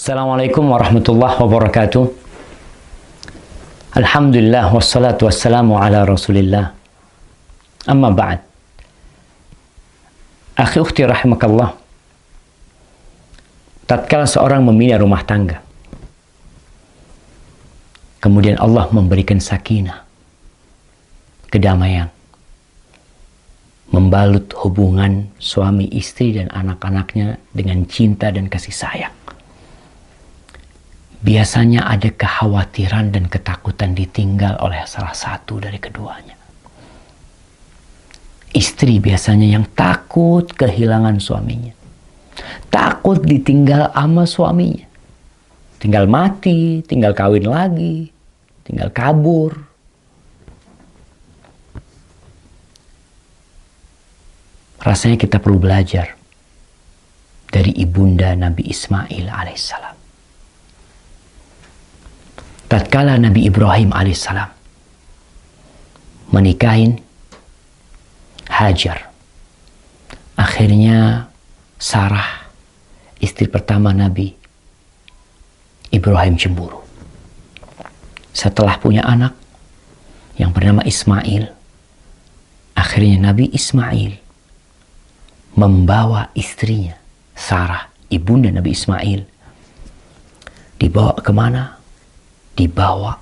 Assalamualaikum warahmatullahi wabarakatuh. Alhamdulillah wassalatu wassalamu ala Rasulillah. Amma ba'd. Akhi ukhti rahimakallah. Tatkala seorang membina rumah tangga, kemudian Allah memberikan sakinah, kedamaian, membalut hubungan suami istri dan anak-anaknya dengan cinta dan kasih sayang. Biasanya ada kekhawatiran dan ketakutan ditinggal oleh salah satu dari keduanya. Istri biasanya yang takut kehilangan suaminya, takut ditinggal sama suaminya, tinggal mati, tinggal kawin lagi, tinggal kabur. Rasanya kita perlu belajar dari ibunda Nabi Ismail alaihissalam. Tatkala Nabi Ibrahim alaihissalam menikahin Hajar, akhirnya Sarah, istri pertama Nabi Ibrahim, cemburu. Setelah punya anak yang bernama Ismail, akhirnya Nabi Ismail membawa istrinya Sarah, ibunda Nabi Ismail, dibawa kemana? Dibawa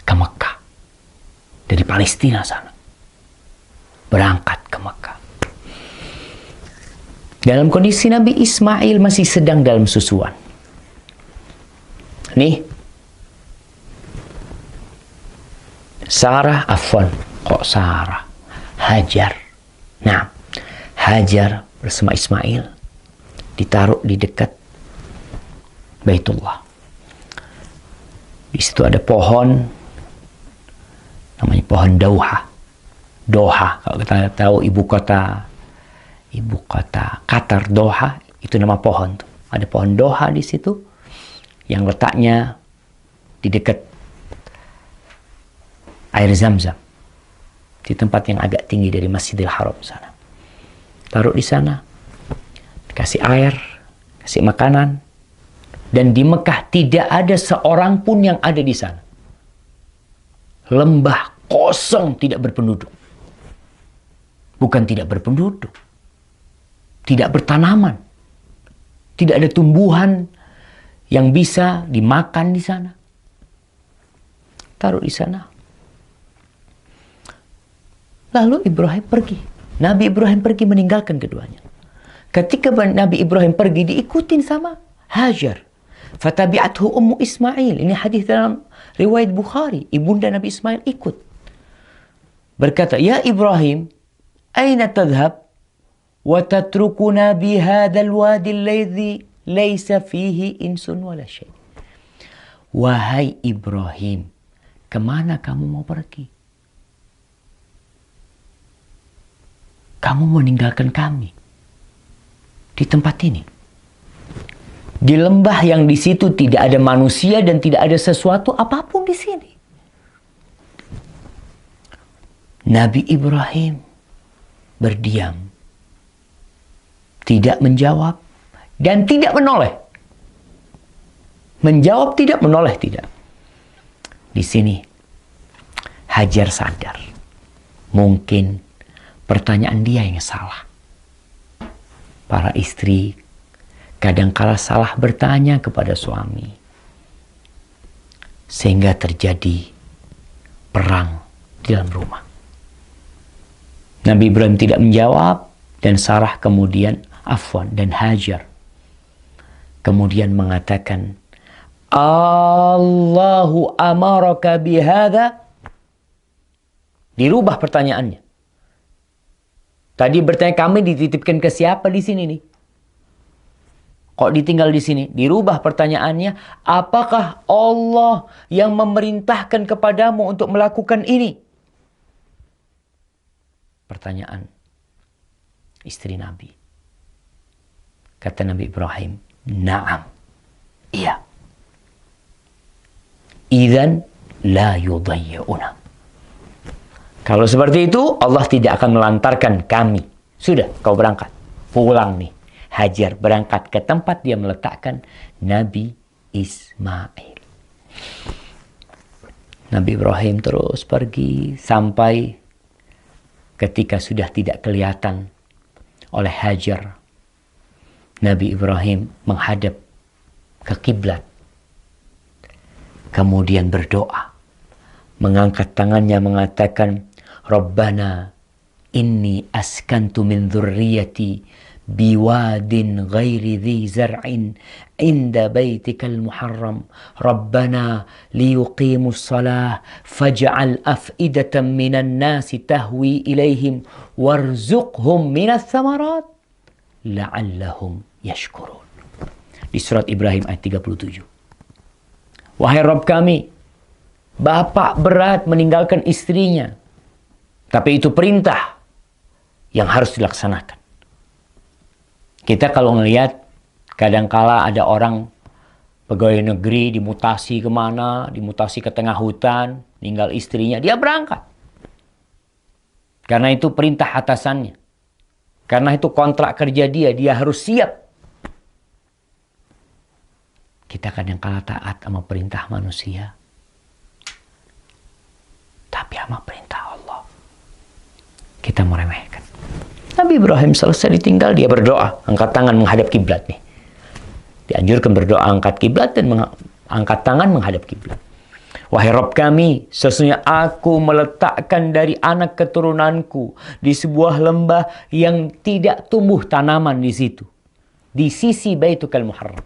ke Mekah dari Palestina sana, berangkat ke Mekah. Dalam kondisi Nabi Ismail masih sedang dalam susuan. Nih, Sarah, Hajar. Nah, Hajar bersama Ismail ditaruh di dekat Baitullah. Di situ ada pohon, namanya pohon Doha. Kalau kita tahu ibu kota Qatar, Doha, itu nama pohon tuh. Ada pohon Doha di situ yang letaknya di dekat air Zam-Zam, di tempat yang agak tinggi dari Masjidil Haram sana. Taruh di sana, kasih air, kasih makanan. Dan di Mekah tidak ada seorang pun yang ada di sana. Lembah kosong, tidak berpenduduk. Bukan tidak berpenduduk, tidak bertanaman, tidak ada tumbuhan yang bisa dimakan di sana. Taruh di sana. Lalu Ibrahim pergi. Nabi Ibrahim pergi meninggalkan keduanya. Ketika Nabi Ibrahim pergi, diikutin sama Hajar. Fatabi'athu ummu Ismail. Ini hadis dalam riwayat Bukhari. Ibunda Nabi Ismail ikut. Berkata, "Ya Ibrahim, aina tadhhab wa tatrukuna bi hadzal wadi alladhi laysa fihi insun wala syai." Wahai Ibrahim, kemana kamu mau pergi? Kamu meninggalkan kami di tempat ini, di lembah yang di situ tidak ada manusia dan tidak ada sesuatu apapun di sini. Nabi Ibrahim berdiam, tidak menjawab dan tidak menoleh. Menjawab tidak, menoleh tidak. Di sini Hajar sadar, mungkin pertanyaan dia yang salah. Para istri kadangkala salah bertanya kepada suami, sehingga terjadi perang di dalam rumah. Nabi Ibrahim tidak menjawab, dan Sarah dan Hajar kemudian mengatakan, Allahu amaraka bihadza. Dirubah pertanyaannya. Tadi bertanya, kami dititipkan ke siapa di sini nih? Kok ditinggal di sini? Dirubah pertanyaannya, apakah Allah yang memerintahkan kepadamu untuk melakukan ini? Pertanyaan istri Nabi. Kata Nabi Ibrahim, na'am, iya. Idzan la yudayyi'una. Kalau seperti itu, Allah tidak akan melantarkan kami. Sudah, kau berangkat. Pulang nih. Hajar berangkat ke tempat dia meletakkan Nabi Ismail. Nabi Ibrahim terus pergi sampai ketika sudah tidak kelihatan oleh Hajar. Nabi Ibrahim menghadap ke kiblat. Kemudian berdoa. Mengangkat tangannya mengatakan, Rabbana inni askantu min dzurriyyati biwadin ghairi dhi zar'in inda baitikal muharram rabbana liyuqimus salah faj'al af'idatan minan nasi tahwi ilaihim warzuqhum minas thamarat la'allahum yashkurun. Di surat Ibrahim ayat 37. Wahai Rabb kami, bapak berat meninggalkan istrinya, tapi itu perintah yang harus dilaksanakan. Kita kalau melihat kadangkala ada orang pegawai negeri dimutasi kemana, dimutasi ke tengah hutan, tinggal istrinya, dia berangkat. Karena itu perintah atasannya. Karena itu kontrak kerja dia harus siap. Kita kadangkala taat sama perintah manusia, tapi sama perintah Allah kita meremehkan. Nabi Ibrahim selesai ditinggal, dia berdoa, angkat tangan menghadap kiblat nih. Dianjurkan berdoa angkat kiblat dan angkat tangan menghadap kiblat. Wahai Rabb kami, sesungguhnya aku meletakkan dari anak keturunanku di sebuah lembah yang tidak tumbuh tanaman di situ, di sisi Baitukal Muharram.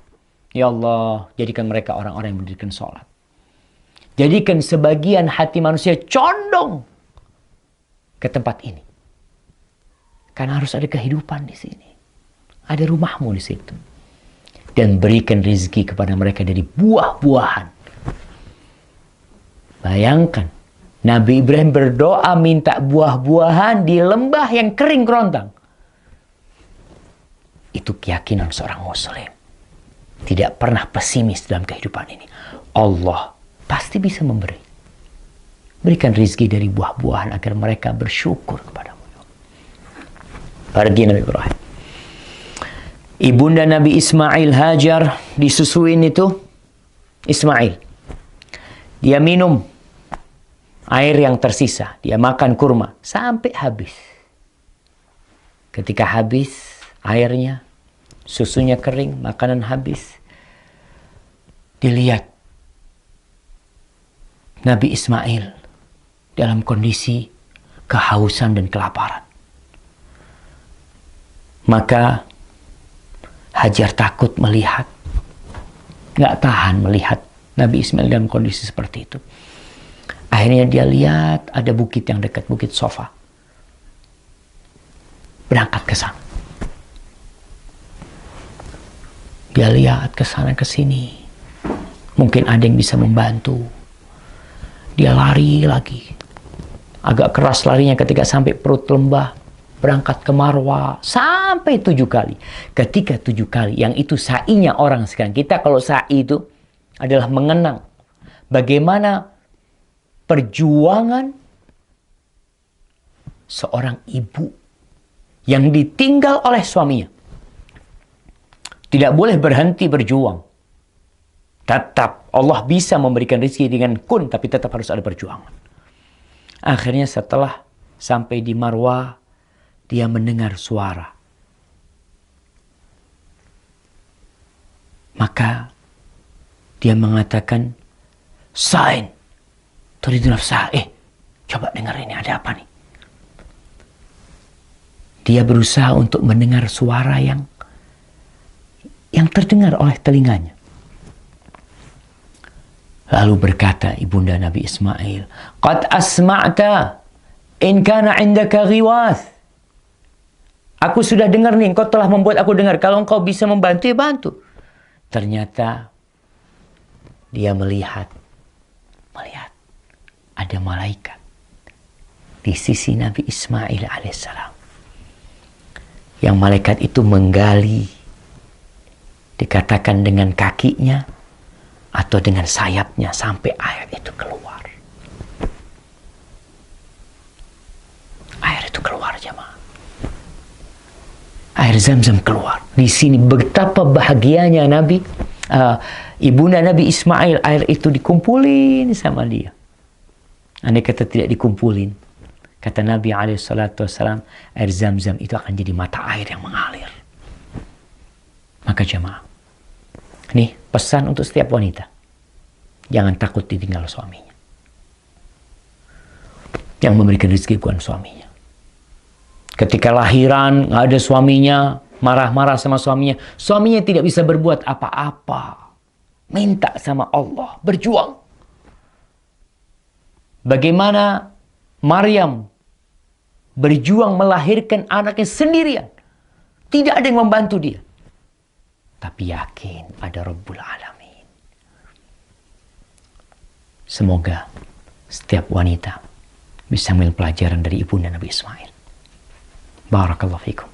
Ya Allah, jadikan mereka orang-orang yang mendirikan sholat. Jadikan sebagian hati manusia condong ke tempat ini. Karena harus ada kehidupan di sini. Ada rumahmu di situ. Dan berikan rezeki kepada mereka dari buah-buahan. Bayangkan, Nabi Ibrahim berdoa minta buah-buahan di lembah yang kering kerontang. Itu keyakinan seorang muslim. Tidak pernah pesimis dalam kehidupan ini. Allah pasti bisa memberi. Berikan rezeki dari buah-buahan agar mereka bersyukur kepadamu. Pergi Nabi Ibrahim. Ibunda Nabi Ismail, Hajar, disusuin itu Ismail. Dia minum air yang tersisa. Dia makan kurma sampai habis. Ketika habis airnya, susunya kering, makanan habis. Dilihat Nabi Ismail dalam kondisi kehausan dan kelaparan. Maka Hajar takut melihat, nggak tahan melihat Nabi Ismail dalam kondisi seperti itu. Akhirnya dia lihat ada bukit yang dekat, bukit Sofa. Berangkat ke sana. Dia lihat ke sana ke sini. Mungkin ada yang bisa membantu. Dia lari lagi. Agak keras larinya ketika sampai perut lembah. Berangkat ke Marwa sampai 7 kali. Ketika 7 kali, yang itu sa'inya orang sekarang. Kita kalau sa'i itu adalah mengenang bagaimana perjuangan seorang ibu yang ditinggal oleh suaminya. Tidak boleh berhenti berjuang. Tetap Allah bisa memberikan rezeki dengan kun, tapi tetap harus ada perjuangan. Akhirnya setelah sampai di Marwa, dia mendengar suara. Maka dia mengatakan, Sain, turidu nafsah. Coba dengar ini, ada apa nih? Dia berusaha untuk mendengar suara yang terdengar oleh telinganya. Lalu berkata ibunda Nabi Ismail, Qad asma'ta in kana indaka ghiwath. Aku sudah dengar nih, engkau telah membuat aku dengar. Kalau engkau bisa membantu, ya bantu. Ternyata dia melihat ada malaikat di sisi Nabi Ismail alaihissalam. Yang malaikat itu menggali, dikatakan dengan kakinya atau dengan sayapnya sampai air itu keluar. Air itu keluar, jemaah. Air Zam-Zam keluar. Di sini betapa bahagianya Nabi, ibunda Nabi Ismail, air itu dikumpulin sama dia. Andai kata tidak dikumpulin, kata Nabi SAW, air Zam-Zam itu akan jadi mata air yang mengalir. Maka jemaah, nih pesan untuk setiap wanita, jangan takut ditinggal suaminya. Yang memberikan rezeki bukan suaminya. Ketika lahiran, nggak ada suaminya, marah-marah sama suaminya. Suaminya tidak bisa berbuat apa-apa. Minta sama Allah, berjuang. Bagaimana Maryam berjuang melahirkan anaknya sendirian. Tidak ada yang membantu dia. Tapi yakin ada Rabbul Alamin. Semoga setiap wanita bisa mengambil pelajaran dari ibunda Nabi Ismail. Barakallahu fikum.